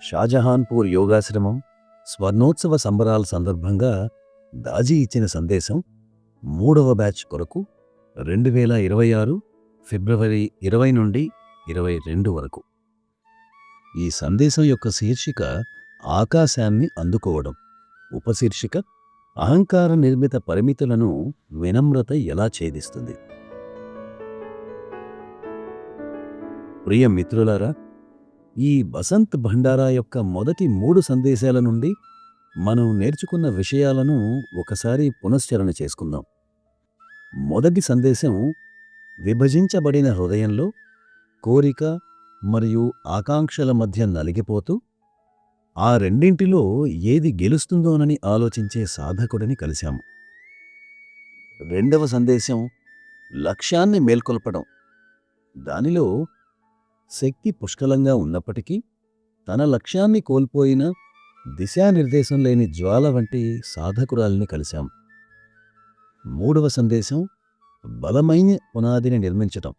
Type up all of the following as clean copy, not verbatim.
షాజహాన్పూర్ యోగాశ్రమం స్వర్ణోత్సవ సంబరాల సందర్భంగా దాజీ ఇచ్చిన సందేశం 3వ బ్యాచ్ కొరకు 2026 ఫిబ్రవరి 20 నుండి 22 వరకు. ఈ సందేశం యొక్క శీర్షిక ఆకాశాన్ని అందుకోవడం, ఉపశీర్షిక అహంకార నిర్మిత పరిమితులను వినమ్రత ఎలా ఛేదిస్తుంది. ప్రియ మిత్రులారా, ఈ బసంత్ భండారా యొక్క మొదటి 3 సందేశాల నుండి మనం నేర్చుకున్న విషయాలను ఒకసారి పునశ్చరణ చేసుకుందాం. మొదటి సందేశం విభజించబడిన హృదయంలో కోరిక మరియు ఆకాంక్షల మధ్య నలిగిపోతూ ఆ రెండింటిలో ఏది గెలుస్తుందోనని ఆలోచించే సాధకుడిని కలిశాము. రెండవ సందేశం లక్ష్యాన్ని మేల్కొల్పడం. దానిలో శక్తి పుష్కలంగా ఉన్నప్పటికీ తన లక్ష్యాన్ని కోల్పోయిన దిశానిర్దేశం లేని జ్వాల వంటి సాధకురాల్ని కలిశాం. మూడవ సందేశం బలమైన పునాదిని నిర్మించటం.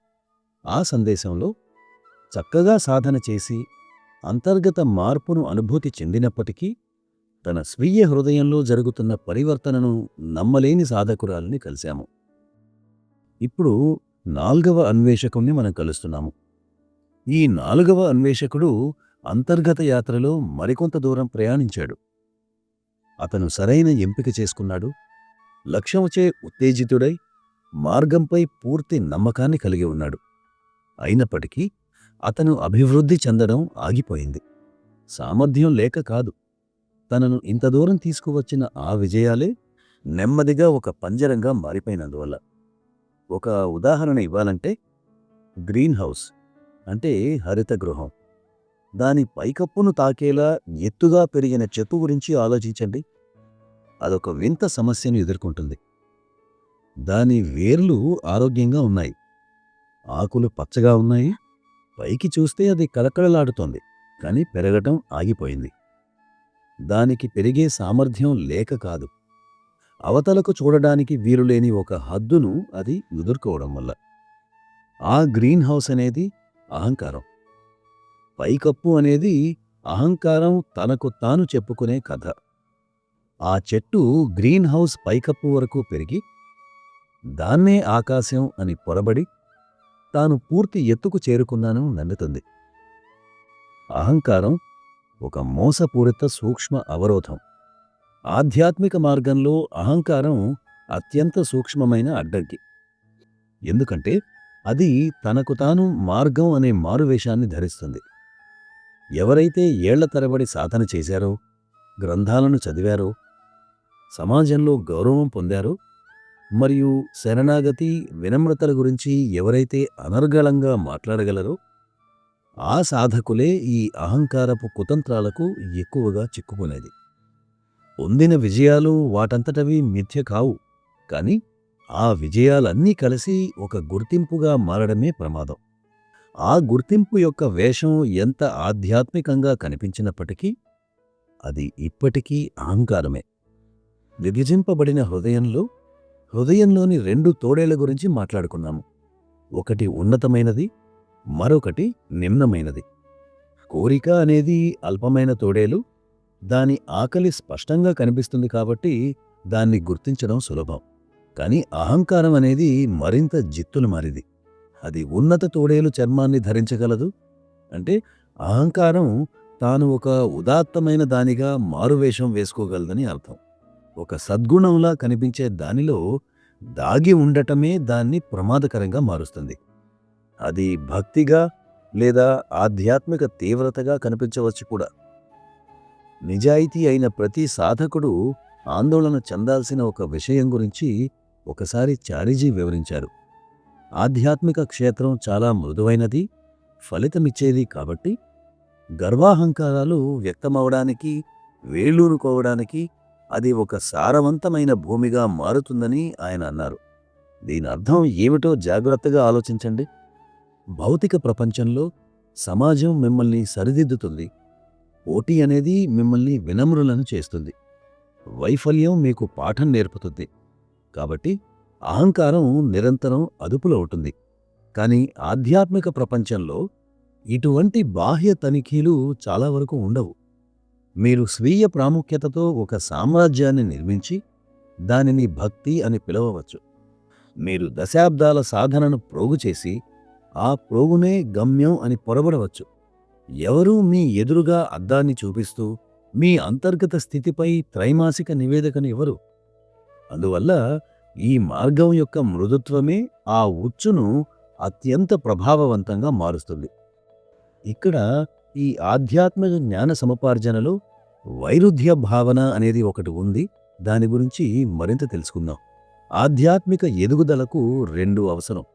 ఆ సందేశంలో చక్కగా సాధన చేసి అంతర్గత మార్పును అనుభూతి చెందినప్పటికీ తన స్వీయ హృదయంలో జరుగుతున్న పరివర్తనను నమ్మలేని సాధకురాల్ని కలిశాము. ఇప్పుడు 4వ అన్వేషకుణ్ణి మనం కలుస్తున్నాము. ఈ 4వ అన్వేషకుడు అంతర్గత యాత్రలో మరికొంత దూరం ప్రయాణించాడు. అతను సరైన ఎంపిక చేసుకున్నాడు. లక్ష్యముచే ఉత్తేజితుడై మార్గంపై పూర్తి నమ్మకాన్ని కలిగి ఉన్నాడు. అయినప్పటికీ అతను అభివృద్ధి చెందడం ఆగిపోయింది. సామర్థ్యం లేక కాదు, తనను ఇంత దూరం తీసుకువచ్చిన ఆ విజయాలే నెమ్మదిగా ఒక పంజరంగా మారిపోయినందువల్ల. ఒక ఉదాహరణ ఇవ్వాలంటే, గ్రీన్ హౌస్ అంటే హరిత గృహం. దాని పైకప్పును తాకేలా ఎత్తుగా పెరిగిన చెట్టు గురించి ఆలోచించండి. అదొక వింత సమస్యను ఎదుర్కొంటుంది. దాని వేర్లు ఆరోగ్యంగా ఉన్నాయి, ఆకులు పచ్చగా ఉన్నాయి, పైకి చూస్తే అది కలకలలాడుతోంది, కానీ పెరగటం ఆగిపోయింది. దానికి పెరిగే సామర్థ్యం లేక కాదు, అవతలకు చూడడానికి వీలులేని ఒక హద్దును అది ఎదుర్కోవడం వల్ల. ఆ గ్రీన్ హౌస్ అనేది అహంకారం. పైకప్పు అనేది అహంకారం తనకు తాను చెప్పుకునే కథ. ఆ చెట్టు గ్రీన్ హౌస్ పైకప్పు వరకు పెరిగి దాన్నే ఆకాశం అని పొరబడి తాను పూర్తి ఎత్తుకు చేరుకున్నాను నమ్ముతుంది. అహంకారం ఒక మోసపూరిత సూక్ష్మ అవరోధం. ఆధ్యాత్మిక మార్గంలో అహంకారం అత్యంత సూక్ష్మమైన అడ్డంకి. ఎందుకంటే అది తనకు తాను మార్గం అనే మారువేషాన్ని ధరిస్తుంది. ఎవరైతే ఏళ్ల తరబడి సాధన చేశారో, గ్రంథాలను చదివారో, సమాజంలో గౌరవం పొందారో మరియు శరణాగతి, వినమ్రతల గురించి ఎవరైతే అనర్గళంగా మాట్లాడగలరో ఆ సాధకులే ఈ అహంకారపు కుతంత్రాలకు ఎక్కువగా చిక్కుకునేది. పొందిన విజయాలు వాటంతటవి మిథ్య కావు, కాని ఆ విజయాలన్నీ కలిసి ఒక గుర్తింపుగా మారడమే ప్రమాదం. ఆ గుర్తింపు యొక్క వేషం ఎంత ఆధ్యాత్మికంగా కనిపించినప్పటికీ అది ఇప్పటికీ అహంకారమే. విభజింపబడిన హృదయంలోని 2 తోడేళ్ల గురించి మాట్లాడుకున్నాము. ఒకటి ఉన్నతమైనది, మరొకటి నిమ్నమైనది. కోరిక అనేది అల్పమైన తోడేలు. దాని ఆకలి స్పష్టంగా కనిపిస్తుంది కాబట్టి దాన్ని గుర్తించడం సులభం. కానీ అహంకారం అనేది మరింత జిత్తులు మారిది. అది ఉన్నత తోడేలు చర్మాన్ని ధరించగలదు. అంటే అహంకారం తాను ఒక ఉదాత్తమైన దానిగా మారువేషం వేసుకోగలదని అర్థం. ఒక సద్గుణంలా కనిపించే దానిలో దాగి ఉండటమే దాన్ని ప్రమాదకరంగా మారుస్తుంది. అది భక్తిగా లేదా ఆధ్యాత్మిక తీవ్రతగా కనిపించవచ్చు కూడా. నిజాయితీ అయిన ప్రతి సాధకుడు ఆందోళన చెందాల్సిన ఒక విషయం గురించి ఒకసారి చారిజీ వివరించారు. ఆధ్యాత్మిక క్షేత్రం చాలా మృదువైనది, ఫలితమిచ్చేది కాబట్టి గర్వాహంకారాలు వ్యక్తమవడానికి, వేళ్ళూనుకోవడానికి అది ఒక సారవంతమైన భూమిగా మారుతుందని ఆయన అన్నారు. దీని అర్థం ఏమిటో జాగ్రత్తగా ఆలోచించండి. భౌతిక ప్రపంచంలో సమాజం మిమ్మల్ని సరిదిద్దుతుంది. పోటీ అనేది మిమ్మల్ని వినమ్రులను చేస్తుంది. వైఫల్యం మీకు పాఠం నేర్పుతుంది. కాబట్టి అహంకారం నిరంతరం అదుపులో ఉంటుంది. కానీ ఆధ్యాత్మిక ప్రపంచంలో ఇటువంటి బాహ్య తనిఖీలు చాలా వరకు ఉండవు. మీరు స్వీయ ప్రాముఖ్యతతో ఒక సామ్రాజ్యాన్ని నిర్మించి దానిని భక్తి అని పిలవవచ్చు. మీరు దశాబ్దాల సాధనను ప్రోగు చేసి ఆ ప్రోగునే గమ్యం అని పొరబడవచ్చు. ఎవరూ మీ ఎదురుగా అద్దాన్ని చూపిస్తూ మీ అంతర్గత స్థితిపై త్రైమాసిక నివేదికను ఇవ్వరు. అందువల్ల ఈ మార్గం యొక్క మృదుత్వమే ఆ ఉచ్చును అత్యంత ప్రభావవంతంగా మారుస్తుంది. ఇక్కడ ఈ ఆధ్యాత్మిక జ్ఞాన సముపార్జనలో వైరుధ్య భావన అనేది ఒకటి ఉంది. దాని గురించి మరింత తెలుసుకుందాం. ఆధ్యాత్మిక ఎదుగుదలకు రెండు అవసరం: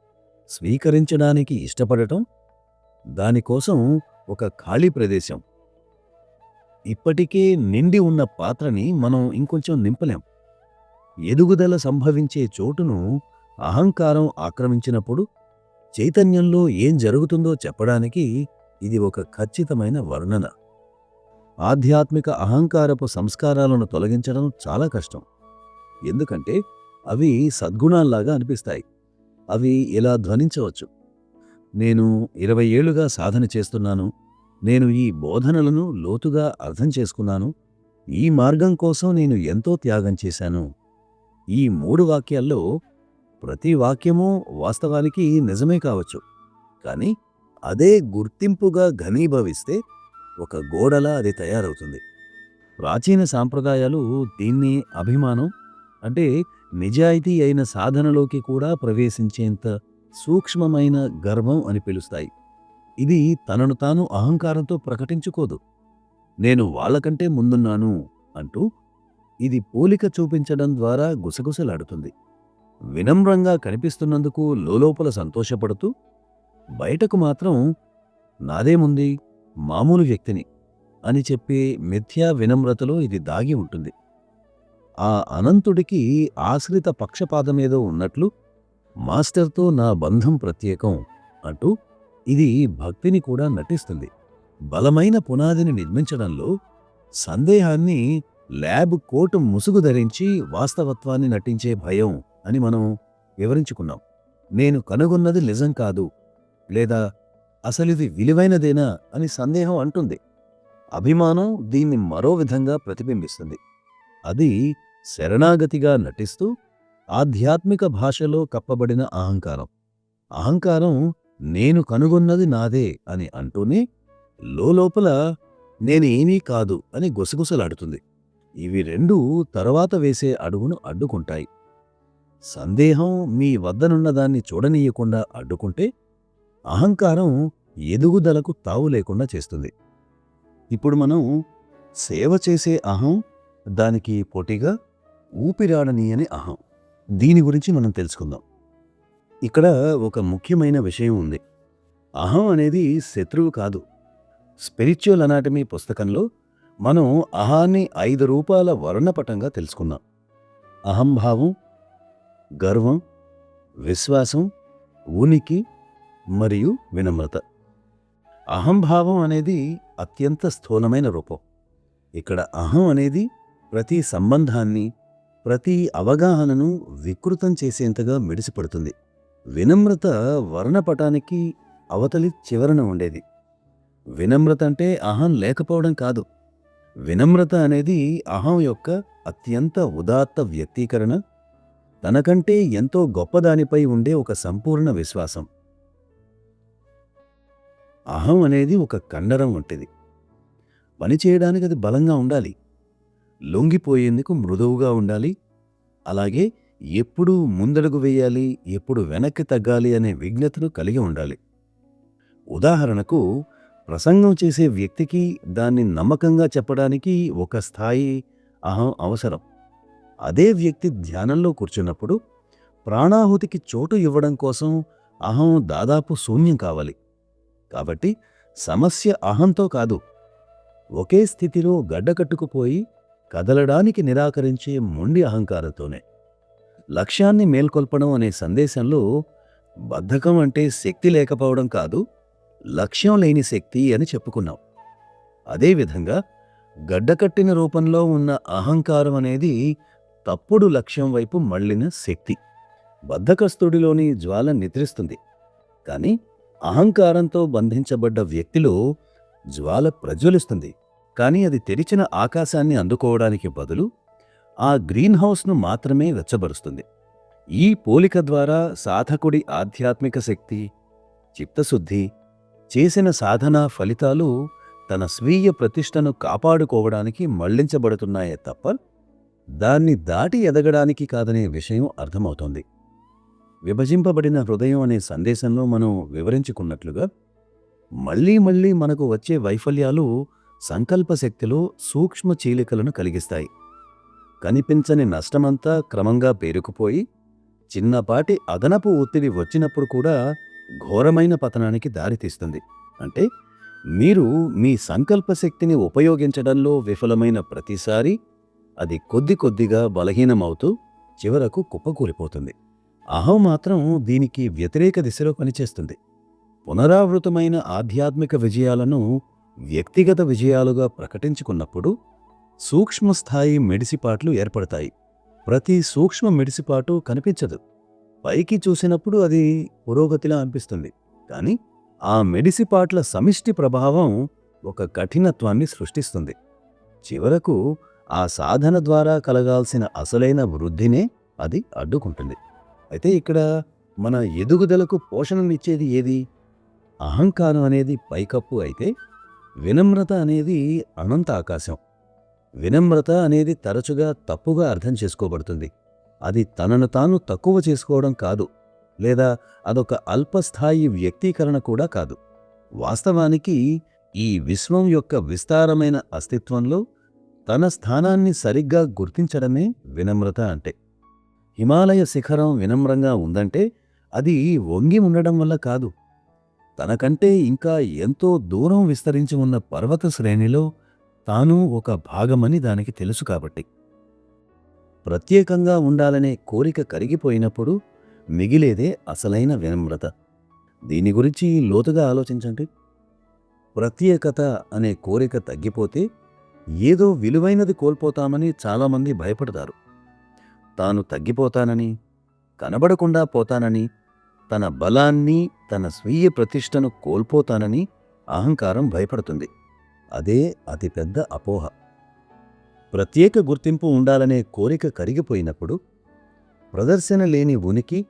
స్వీకరించడానికి ఇష్టపడటం, దానికోసం ఒక ఖాళీ ప్రదేశం. ఇప్పటికే నిండి ఉన్న పాత్రని మనం ఇంకొంచెం నింపలేం. ఎదుగుదల సంభవించే చోటును అహంకారం ఆక్రమించినప్పుడు చైతన్యంలో ఏం జరుగుతుందో చెప్పడానికి ఇది ఒక ఖచ్చితమైన వర్ణన. ఆధ్యాత్మిక అహంకారపు సంస్కారాలను తొలగించడం చాలా కష్టం. ఎందుకంటే అవి సద్గుణాల్లాగా అనిపిస్తాయి. అవి ఇలా ధ్వనించవచ్చు: నేను 20 ఏళ్లుగా సాధన చేస్తున్నాను, నేను ఈ బోధనలను లోతుగా అర్థం చేసుకున్నాను, ఈ మార్గం కోసం నేను ఎంతో త్యాగం చేశాను. ఈ 3 వాక్యాల్లో ప్రతి వాక్యమూ వాస్తవానికి నిజమే కావచ్చు, కానీ అదే గుర్తింపుగా ఘనీభవిస్తే ఒక గోడలా అది తయారవుతుంది. ప్రాచీన సాంప్రదాయాలు దీన్ని అభిమానం, అంటే నిజాయితీ అయిన సాధనలోకి కూడా ప్రవేశించేంత సూక్ష్మమైన గర్వం అని పిలుస్తాయి. ఇది తనను తాను అహంకారంతో ప్రకటించుకోదు. నేను వాళ్ళకంటే ముందున్నాను అంటూ ఇది పోలిక చూపించడం ద్వారా గుసగుసలాడుతుంది. వినమ్రంగా కనిపిస్తున్నందుకు లోలోపల సంతోషపడుతూ బయటకు మాత్రం నాదేముంది, మామూలు వ్యక్తిని అని చెప్పే మిథ్యా వినమ్రతలో ఇది దాగి ఉంటుంది. ఆ అనంతుడికి ఆశ్రిత పక్షపాతమేదో ఉన్నట్లు మాస్టర్తో నా బంధం ప్రత్యేకం అంటూ ఇది భక్తిని కూడా నటిస్తుంది. బలమైన పునాదిని నిర్మించడంలో సందేహాన్ని ల్యాబ్ కోటు ముసుగు ధరించి వాస్తవత్వాన్ని నటించే భయం అని మనం వివరించుకున్నాం. నేను కనుగొన్నది నిజం కాదు, లేదా అసలిది విలువైనదేనా అని సందేహం అంటుంది. అభిమానం దీన్ని మరో విధంగా ప్రతిబింబిస్తుంది. అది శరణాగతిగా నటిస్తూ ఆధ్యాత్మిక భాషలో కప్పబడిన అహంకారం. అహంకారం నేను కనుగొన్నది నాదే అని అంటూనే లోపల నేనేమీ కాదు అని గుసగుసలాడుతుంది. ఇవి రెండూ తరువాత వేసే అడుగును అడ్డుకుంటాయి. సందేహం మీ వద్దనున్నదాన్ని చూడనీయకుండా అడ్డుకుంటే అహంకారం ఎదుగుదలకు తావు లేకుండా చేస్తుంది. ఇప్పుడు మనం సేవ చేసే అహం, దానికి పోటీగా ఊపిరాడనీయని అహం, దీని గురించి మనం తెలుసుకుందాం. ఇక్కడ ఒక ముఖ్యమైన విషయం ఉంది. అహం అనేది శత్రువు కాదు. స్పిరిచువల్ అనాటమీ పుస్తకంలో మనం అహాన్ని 5 రూపాల వర్ణపటంగా తెలుసుకున్నాం: అహంభావం, గర్వం, విశ్వాసం, ఉనికి మరియు వినమ్రత. అహంభావం అనేది అత్యంత స్థూలమైన రూపం. ఇక్కడ అహం అనేది ప్రతి సంబంధాన్ని, ప్రతి అవగాహనను వికృతం చేసేంతగా మిడిసిపడుతుంది. వినమ్రత వర్ణపటానికి అవతలి చివరన ఉండేది. వినమ్రత అంటే అహం లేకపోవడం కాదు. వినమ్రత అనేది అహం యొక్క అత్యంత ఉదాత్త వ్యక్తీకరణ, తనకంటే ఎంతో గొప్పదానిపై ఉండే ఒక సంపూర్ణ విశ్వాసం. అహం అనేది ఒక కండరం వంటిది. పనిచేయడానికి అది బలంగా ఉండాలి, లొంగిపోయేందుకు మృదువుగా ఉండాలి, అలాగే ఎప్పుడు ముందడుగు వేయాలి, ఎప్పుడు వెనక్కి తగ్గాలి అనే విజ్ఞతను కలిగి ఉండాలి. ఉదాహరణకు, ప్రసంగం చేసే వ్యక్తికి దాన్ని నమ్మకంగా చెప్పడానికి ఒక స్థాయి అహం అవసరం. అదే వ్యక్తి ధ్యానంలో కూర్చున్నప్పుడు ప్రాణాహుతికి చోటు ఇవ్వడం కోసం అహం దాదాపు శూన్యం కావాలి. కాబట్టి సమస్య అహంతో కాదు, ఒకే స్థితిలో గడ్డకట్టుకుపోయి కదలడానికి నిరాకరించే మొండి అహంకారంతోనే. లక్ష్యాన్ని మేల్కొల్పడం అనే సందేశంలో బద్ధకం అంటే శక్తి లేకపోవడం కాదు, లక్ష్యం లేని శక్తి అని చెప్పుకున్నాం. అదేవిధంగా గడ్డకట్టిన రూపంలో ఉన్న అహంకారం అనేది తప్పుడు లక్ష్యం వైపు మళ్లిన శక్తి. బద్ధకస్తుడిలోని జ్వాల నిద్రిస్తుంది, కానీ అహంకారంతో బంధించబడ్డ వ్యక్తిలో జ్వాల ప్రజ్వలిస్తుంది, కానీ అది తెరిచిన ఆకాశాన్ని అందుకోవడానికి బదులు ఆ గ్రీన్ హౌస్ను మాత్రమే వెచ్చబరుస్తుంది. ఈ పోలిక ద్వారా సాధకుడి ఆధ్యాత్మిక శక్తి, చిత్తశుద్ధి, చేసిన సాధనా ఫలితాలు తన స్వీయ ప్రతిష్టను కాపాడుకోవడానికి మళ్లించబడుతున్నాయే తప్ప దాన్ని దాటి ఎదగడానికి కాదనే విషయం అర్థమవుతోంది. విభజింపబడిన హృదయం అనే సందేశంలో మనం వివరించుకున్నట్లుగా మళ్లీ మళ్లీ మనకు వచ్చే వైఫల్యాలు సంకల్పశక్తిలో సూక్ష్మ చీలికలను కలిగిస్తాయి. కనిపించని నష్టమంతా క్రమంగా పేరుకుపోయి చిన్నపాటి అదనపు ఒత్తిడి వచ్చినప్పుడు కూడా ఘోరమైన పతనానికి దారితీస్తుంది. అంటే మీరు మీ సంకల్పశక్తిని ఉపయోగించడంలో విఫలమైన ప్రతిసారి అది కొద్ది కొద్దిగా బలహీనమవుతూ చివరకు కుప్పకూలిపోతుంది. అహం మాత్రం దీనికి వ్యతిరేక దిశలో పనిచేస్తుంది. పునరావృతమైన ఆధ్యాత్మిక విజయాలను వ్యక్తిగత విజయాలుగా ప్రకటించుకున్నప్పుడు సూక్ష్మస్థాయి మెడిసిపాట్లు ఏర్పడతాయి. ప్రతి సూక్ష్మ మెడిసిపాటు కనిపించదు. పైకి చూసినప్పుడు అది పురోగతిలా అనిపిస్తుంది, కానీ ఆ మెడిసిపాట్ల సమిష్టి ప్రభావం ఒక కఠినత్వాన్ని సృష్టిస్తుంది. చివరకు ఆ సాధన ద్వారా కలగాల్సిన అసలైన వృద్ధినే అది అడ్డుకుంటుంది. అయితే ఇక్కడ మన ఎదుగుదలకు పోషణనిచ్చేది ఏది? అహంకారం అనేది పైకప్పు అయితే వినమ్రత అనేది అనంత ఆకాశం. వినమ్రత అనేది తరచుగా తప్పుగా అర్థం చేసుకోబడుతుంది. అది తనను తాను తక్కువ చేసుకోవడం కాదు, లేదా అదొక అల్పస్థాయి వ్యక్తీకరణ కూడా కాదు. వాస్తవానికి ఈ విశ్వం యొక్క విస్తారమైన అస్తిత్వంలో తన స్థానాన్ని సరిగ్గా గుర్తించడమే వినమ్రత అంటే. హిమాలయ శిఖరం వినమ్రంగా ఉందంటే అది వంగి ఉండడం వల్ల కాదు, తనకంటే ఇంకా ఎంతో దూరం విస్తరించి ఉన్న పర్వత శ్రేణిలో తాను ఒక భాగమని దానికి తెలుసు కాబట్టి. ప్రత్యేకంగా ఉండాలనే కోరిక కరిగిపోయినప్పుడు మిగిలేదే అసలైన వినమ్రత. దీని గురించి లోతుగా ఆలోచించండి. ప్రత్యేకత అనే కోరిక తగ్గిపోతే ఏదో విలువైనది కోల్పోతామని చాలామంది భయపడతారు. తాను తగ్గిపోతానని, కనబడకుండా పోతానని, తన బలాన్ని, తన స్వీయ ప్రతిష్టను కోల్పోతానని అహంకారం భయపడుతుంది. అదే అతిపెద్ద అపోహ. ప్రత్యేక గుర్తింపు ఉండాలనే కోరిక కరిగిపోయినప్పుడు ప్రదర్శన లేని ఉనికి,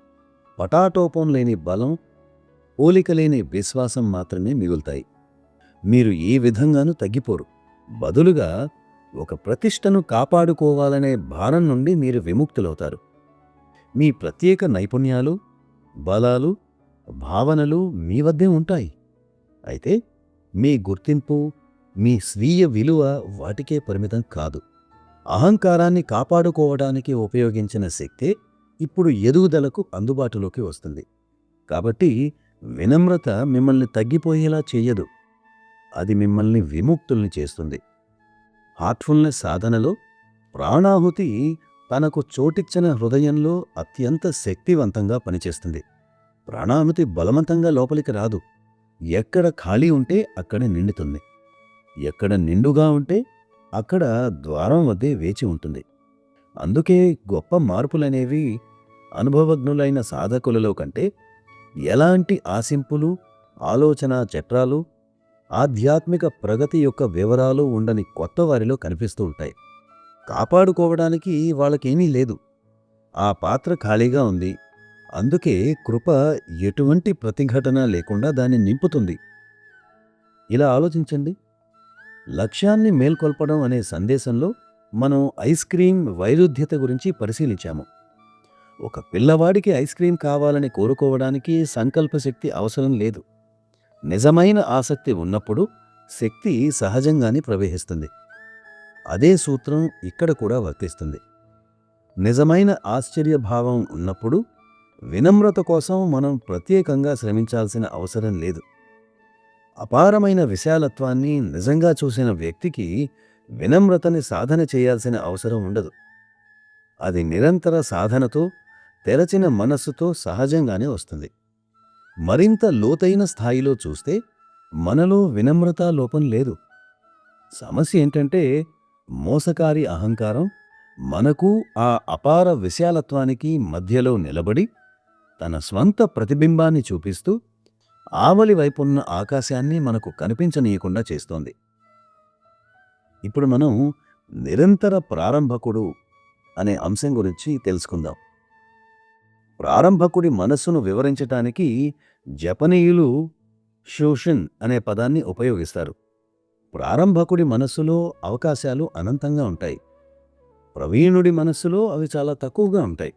పటాటోపం లేని బలం, పోలిక లేని విశ్వాసం మాత్రమే మిగులుతాయి. మీరు ఏ విధంగానూ తగ్గిపోరు. బదులుగా ఒక ప్రతిష్టను కాపాడుకోవాలనే భారం నుండి మీరు విముక్తులవుతారు. మీ ప్రత్యేక నైపుణ్యాలు, బలాలు, భావనలు మీ వద్దే ఉంటాయి. అయితే మీ గుర్తింపు, మీ స్వీయ విలువ వాటికే పరిమితం కాదు. అహంకారాన్ని కాపాడుకోవడానికి ఉపయోగించిన శక్తే ఇప్పుడు ఎదుగుదలకు అందుబాటులోకి వస్తుంది. కాబట్టి వినమ్రత మిమ్మల్ని తగ్గిపోయేలా చెయ్యదు, అది మిమ్మల్ని విముక్తుల్ని చేస్తుంది. హార్ట్ఫుల్నెస్ సాధనలో ప్రాణాహుతి తనకు చోటిచ్చిన హృదయంలో అత్యంత శక్తివంతంగా పనిచేస్తుంది. ప్రాణాహుతి బలవంతంగా లోపలికి రాదు. ఎక్కడ ఖాళీ ఉంటే అక్కడ నిండుతుంది. ఎక్కడ నిండుగా ఉంటే అక్కడ ద్వారం వద్దే వేచి ఉంటుంది. అందుకే గొప్ప మార్పులనేవి అనుభవజ్ఞులైన సాధకులలో కంటే ఎలాంటి ఆశింపులు, ఆలోచన చట్రాలు, ఆధ్యాత్మిక ప్రగతి యొక్క వివరాలు ఉండని కొత్త వారిలో కనిపిస్తూ ఉంటాయి. కాపాడుకోవడానికి వాళ్ళకేమీ లేదు. ఆ పాత్ర ఖాళీగా ఉంది. అందుకే కృప ఎటువంటి ప్రతిఘటన లేకుండా దాన్ని నింపుతుంది. ఇలా ఆలోచించండి. లక్ష్యాన్ని మేల్కొల్పడం అనే సందేశంలో మనం ఐస్ క్రీం వైరుధ్యత గురించి పరిశీలించాము. ఒక పిల్లవాడికి ఐస్ క్రీం కావాలని కోరుకోవడానికి సంకల్పశక్తి అవసరం లేదు. నిజమైన ఆసక్తి ఉన్నప్పుడు శక్తి సహజంగానే ప్రవహిస్తుంది. అదే సూత్రం ఇక్కడ కూడా వర్తిస్తుంది. నిజమైన ఆశ్చర్యభావం ఉన్నప్పుడు వినమ్రత కోసం మనం ప్రత్యేకంగా శ్రమించాల్సిన అవసరం లేదు. అపారమైన విశాలత్వాన్ని నిజంగా చూసిన వ్యక్తికి వినమ్రతని సాధన చేయాల్సిన అవసరం ఉండదు. అది నిరంతర సాధనతో, తెరచిన మనస్సుతో సహజంగానే వస్తుంది. మరింత లోతైన స్థాయిలో చూస్తే మనలో వినమ్రత లోపం లేదు. సమస్య ఏంటంటే మోసకారి అహంకారం మనకు ఆ అపార విశాలత్వానికి మధ్యలో నిలబడి తన స్వంత ప్రతిబింబాన్ని చూపిస్తూ ఆవలి వైపున్న ఆకాశాన్ని మనకు కనిపించనీయకుండా చేస్తోంది. ఇప్పుడు మనం నిరంతర ప్రారంభకుడు అనే అంశం గురించి తెలుసుకుందాం. ప్రారంభకుడి మనస్సును వివరించటానికి జపనీయులు షోషిన్ అనే పదాన్ని ఉపయోగిస్తారు. ప్రారంభకుడి మనస్సులో అవకాశాలు అనంతంగా ఉంటాయి. ప్రవీణుడి మనస్సులో అవి చాలా తక్కువగా ఉంటాయి.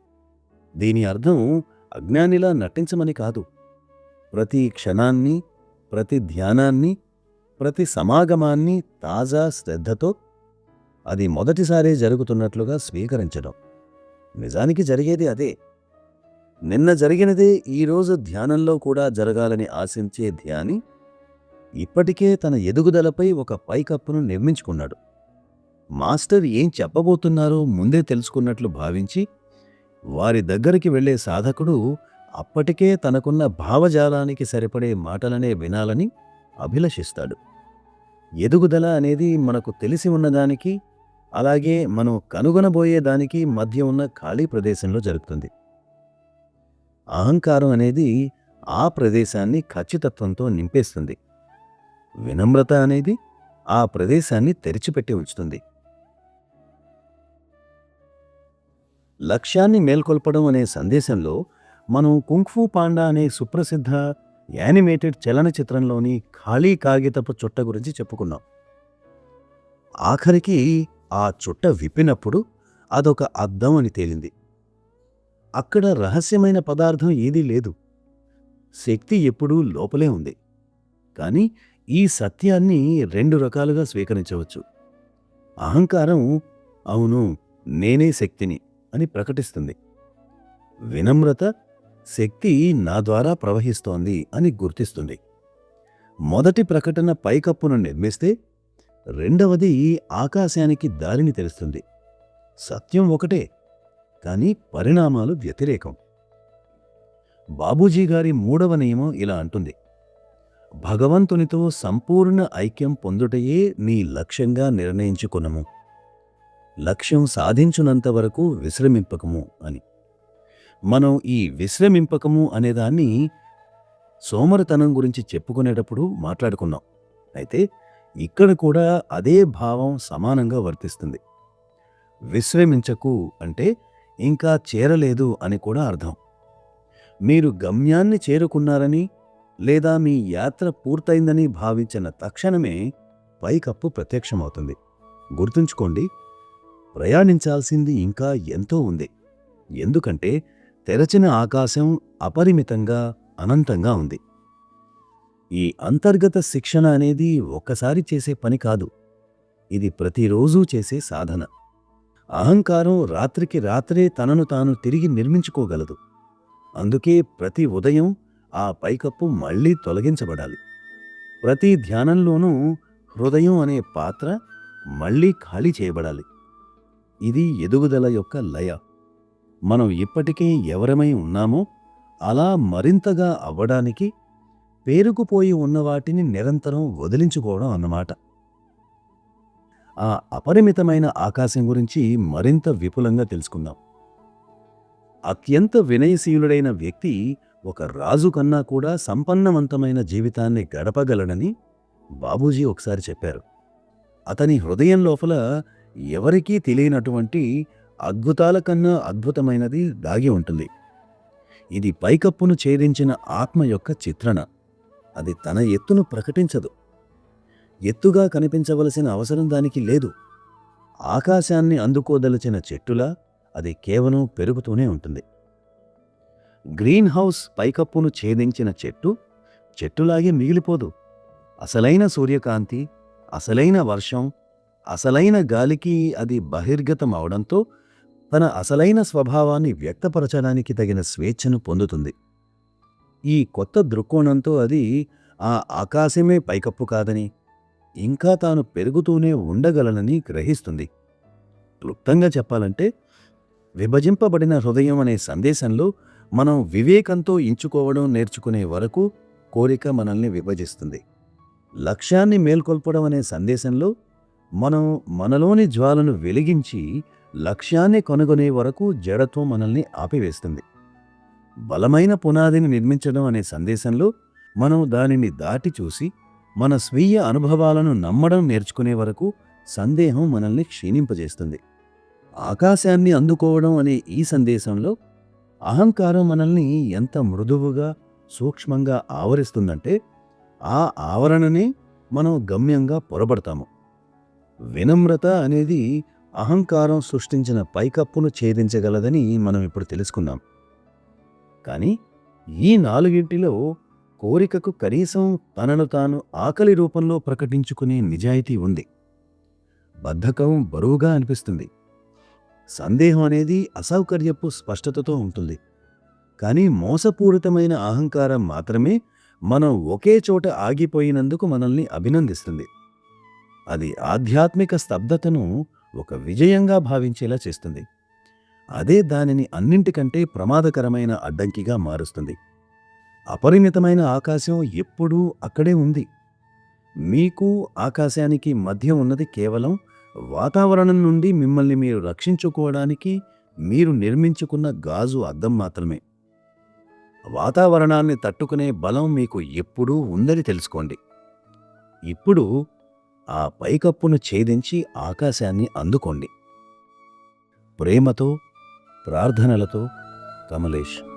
దీని అర్థం అజ్ఞానిలా నటించమని కాదు. ప్రతి క్షణాన్ని, ప్రతి ధ్యానాన్ని, ప్రతి సమాగమాన్ని తాజా శ్రద్ధతో అది మొదటిసారే జరుగుతున్నట్లుగా స్వీకరించడం. నిజానికి జరిగేది అదే. నిన్న జరిగినదే ఈరోజు ధ్యానంలో కూడా జరగాలని ఆశించే ధ్యాని ఇప్పటికే తన ఎదుగుదలపై ఒక పైకప్పును నిర్మించుకున్నాడు. మాస్టర్ ఏం చెప్పబోతున్నారో ముందే తెలుసుకున్నట్లు భావించి వారి దగ్గరికి వెళ్లే సాధకుడు అప్పటికే తనకున్న భావజాలానికి సరిపడే మాటలనే వినాలని అభిలషిస్తాడు. ఎదుగుదల అనేది మనకు తెలిసి ఉన్నదానికి, అలాగే మనం కనుగొనబోయేదానికి మధ్య ఉన్న ఖాళీ ప్రదేశంలో జరుగుతుంది. అహంకారం అనేది ఆ ప్రదేశాన్ని ఖచ్చితత్వంతో నింపేస్తుంది. వినమ్రత అనేది ఆ ప్రదేశాన్ని తెరిచిపెట్టి ఉంచుతుంది. లక్ష్యాన్ని మేల్కొల్పడం అనే సందేశంలో మనం కుంగ్ఫూ పాండా అనే సుప్రసిద్ధ యానిమేటెడ్ చలనచిత్రంలోని ఖాళీ కాగితపు చుట్ట గురించి చెప్పుకున్నాం. ఆఖరికి ఆ చుట్ట విప్పినప్పుడు అదొక అద్దం అని తేలింది. అక్కడ రహస్యమైన పదార్థం ఏదీ లేదు. శక్తి ఎప్పుడూ లోపలే ఉంది. కానీ ఈ సత్యాన్ని రెండు రకాలుగా స్వీకరించవచ్చు. అహంకారం అవును నేనే శక్తిని అని ప్రకటిస్తుంది. వినమ్రత శక్తి నా ద్వారా ప్రవహిస్తోంది అని గుర్తిస్తుంది. మొదటి ప్రకటన పైకప్పును నిర్మిస్తే రెండవది ఆకాశానికి దారిని తెరుస్తుంది. సత్యం ఒకటే, కానీ పరిణామాలు వ్యతిరేకం. బాబూజీ గారి 3వ నియమం ఇలా అంటుంది: భగవంతునితో సంపూర్ణ ఐక్యం పొందుటయే నీ లక్ష్యంగా నిర్ణయించుకునము. లక్ష్యం సాధించునంత వరకు విశ్రమింపకము అని. మనం ఈ విశ్రమింపకము అనేదాన్ని సోమరితనం గురించి చెప్పుకునేటప్పుడు మాట్లాడుకున్నాం. అయితే ఇక్కడ కూడా అదే భావం సమానంగా వర్తిస్తుంది. విశ్రమించకు అంటే ఇంకా చేరలేదు అని కూడా అర్థం. మీరు గమ్యాన్ని చేరుకున్నారని లేదా మీ యాత్ర పూర్తయిందని భావించిన తక్షణమే పైకప్పు ప్రత్యక్షమవుతుంది. గుర్తుంచుకోండి, ప్రయాణించాల్సింది ఇంకా ఎంతో ఉంది. ఎందుకంటే తెరచిన ఆకాశం అపరిమితంగా అనంతంగా ఉంది. ఈ అంతర్గత శిక్షణ అనేది ఒక్కసారి చేసే పని కాదు. ఇది ప్రతిరోజూ చేసే సాధన. అహంకారం రాత్రికి రాత్రే తనను తాను తిరిగి నిర్మించుకోగలదు. అందుకే ప్రతి ఉదయం ఆ పైకప్పు మళ్లీ తొలగించబడాలి. ప్రతి ధ్యానంలోనూ హృదయం అనే పాత్ర మళ్లీ ఖాళీ చేయబడాలి. ఇది ఎదుగుదల యొక్క లయ. మనం ఇప్పటికే ఎవరమై ఉన్నామో అలా మరింతగా అవ్వడానికి పేరుకుపోయి ఉన్న వాటిని నిరంతరం వదిలించుకోవడం అన్నమాట. ఆ అపరిమితమైన ఆకాశం గురించి మరింత విపులంగా తెలుసుకుందాం. అత్యంత వినయశీలుడైన వ్యక్తి ఒక రాజు కన్నా కూడా సంపన్నవంతమైన జీవితాన్ని గడపగలడని బాబూజీ ఒకసారి చెప్పారు. అతని హృదయం లోపల ఎవరికీ తెలియనటువంటి అద్భుతాల కన్నా అద్భుతమైనది దాగి ఉంటుంది. ఇది పైకప్పును ఛేదించిన ఆత్మ యొక్క చిత్రణ. అది తన ఎత్తును ప్రకటించదు. ఎత్తుగా కనిపించవలసిన అవసరం దానికి లేదు. ఆకాశాన్ని అందుకోదలిచిన చెట్టులా అది కేవలం పెరుగుతూనే ఉంటుంది. గ్రీన్ హౌస్ పైకప్పును ఛేదించిన చెట్టులాగే మిగిలిపోదు. అసలైన సూర్యకాంతి, అసలైన వర్షం, అసలైన గాలికి అది బహిర్గతం అవడంతో తన అసలైన స్వభావాన్ని వ్యక్తపరచడానికి తగిన స్వేచ్ఛను పొందుతుంది. ఈ కొత్త దృక్కోణంతో అది ఆ ఆకాశమే పైకప్పు కాదని, ఇంకా తాను పెరుగుతూనే ఉండగలనని గ్రహిస్తుంది. క్లుప్తంగా చెప్పాలంటే, విభజింపబడిన హృదయం అనే సందేశంలో మనం వివేకంతో ఎంచుకోవడం నేర్చుకునే వరకు కోరిక మనల్ని విభజిస్తుంది. లక్ష్యాన్ని మేల్కొల్పడం అనే సందేశంలో మనం మనలోని జ్వాలను వెలిగించి లక్ష్యాన్ని కనుగొనే వరకు జడత్వం మనల్ని ఆపివేస్తుంది. బలమైన పునాదిని నిర్మించడం అనే సందేశంలో మనం దానిని దాటి చూసి మన స్వీయ అనుభవాలను నమ్మడం నేర్చుకునే వరకు సందేహం మనల్ని క్షీణింపజేస్తుంది. ఆకాశాన్ని అందుకోవడం అనే ఈ సందేశంలో అహంకారం మనల్ని ఎంత మృదువుగా, సూక్ష్మంగా ఆవరిస్తుందంటే ఆ ఆవరణనే మనం గమ్యంగా పొరబడతాము. వినమ్రత అనేది అహంకారం సృష్టించిన పైకప్పును ఛేదించగలదని మనం ఇప్పుడు తెలుసుకున్నాం. కానీ ఈ నాలుగింటిలో కోరికకు కనీసం తనను తాను ఆకలి రూపంలో ప్రకటించుకునే నిజాయితీ ఉంది. బద్ధకం బరువుగా అనిపిస్తుంది. సందేహం అనేది అసౌకర్యపు స్పష్టతతో ఉంటుంది. కానీ మోసపూరితమైన అహంకారం మాత్రమే మనం ఒకే చోట ఆగిపోయినందుకు మనల్ని అభినందిస్తుంది. అది ఆధ్యాత్మిక స్తబ్దతను ఒక విజయంగా భావించేలా చేస్తుంది. అదే దానిని అన్నింటికంటే ప్రమాదకరమైన అడ్డంకిగా మారుస్తుంది. అపరిమితమైన ఆకాశం ఎప్పుడూ అక్కడే ఉంది. మీకు ఆకాశానికి మధ్య ఉన్నది కేవలం వాతావరణం నుండి మిమ్మల్ని మీరు రక్షించుకోవడానికి మీరు నిర్మించుకున్న గాజు అద్దం మాత్రమే. వాతావరణాన్ని తట్టుకునే బలం మీకు ఎప్పుడూ ఉందని తెలుసుకోండి. ఇప్పుడు ఆ పైకప్పును ఛేదించి ఆకాశాన్ని అందుకోండి. ప్రేమతో, ప్రార్థనలతో, కమలేష్.